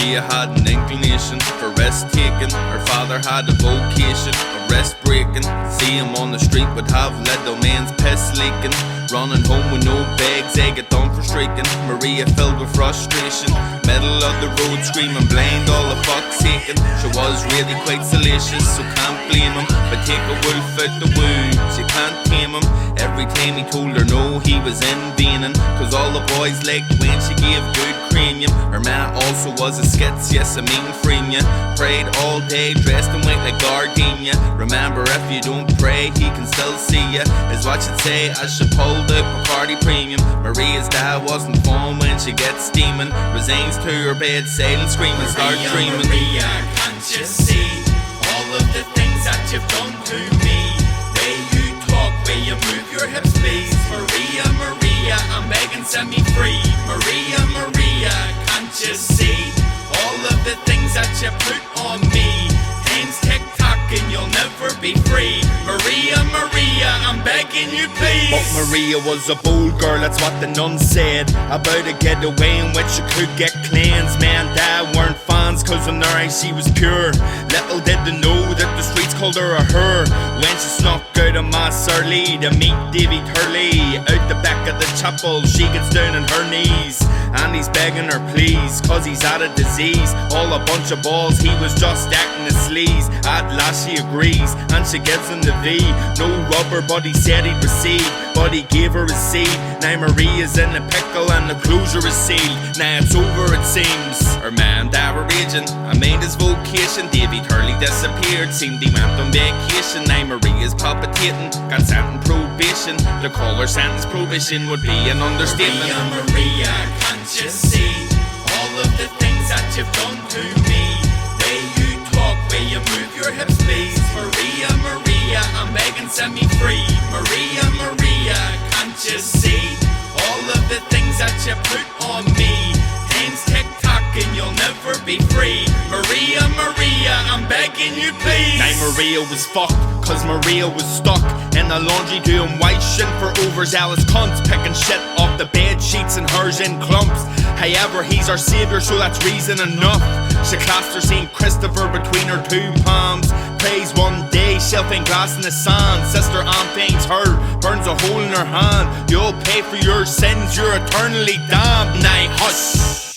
Maria had an inclination for rest taking. Her father had a vocation, a rest breaking. See him on the street would have led the man's piss leaking. Running home with no bags, they get done for streakin. Maria filled with frustration, middle of the road screaming, blamed all the fuck's taken. She was really quite salacious, so can't blame him. But take a wolf out the woods, you can't tame him. Every time he told her no, he was in vainin. Cause all the boys liked when she gave good cranium. Her ma also was a skitz, yes I mean phrenia. Prayed all day, dressed in white like gardenia. Remember, if you don't pray, he can still see ya, is what she'd say as she pulled out Bacardi Premium. Maria's dad wasn't fun when she gets steaming. Resigns to her bed, sailing, screaming, start dreaming. Maria, can't you see all of the things that you've done to me? Way you talk, way you move your hips, please. Maria, Maria, I'm begging, set me free. Maria, Maria, can't you see all of the things that you put on me? Time's tick-tock and you'll never be free. Maria, Maria, I'm begging you please. But Maria was a bold girl, that's what the nun said. About a getaway in which she could get cleansed. Man, dad weren't fans cause in her eyes she was pure. Little did they know that the streets called her a her. When she snuck out of Mass early to meet Davy Turley out the back of the chapel, she gets down on her knees and he's begging her please, cause he's had a disease. All a bunch of balls, he was just acting a sleaze. At last she agrees and she gives him the V. No rubber but he said he'd receive, but he gave her his seed. Now Maria's in a pickle and the closure is sealed. Now it's over it seems. Her man dad were raging, I made his vocation. Davy Turley disappeared, seemed he went on vacation. Now Maria's palpitating, got sent on probation. To call her sentence prohibition would be an understatement. Maria, Maria, can't you see all of the things that you've done to me? Way you talk, way you move your hips, please. Maria, Maria, I'm begging, set me free. Maria, Maria, can't you see all of the things that you put on me? Time's tick-tock and you'll never be free. Maria, Maria, I'm begging you please. Now Maria was fucked, cause Maria was stuck in the laundry doing white shit for overzealous cunts, picking shit off the bed sheets and hers in clumps. However, he's our saviour, so that's reason enough. She clasped her St. Christopher between her two palms. Prays one day, she'll find glass in the sand. Sister Anne thanks her, burns a hole in her hand. You'll pay for your sins, you're eternally damned. Now hush.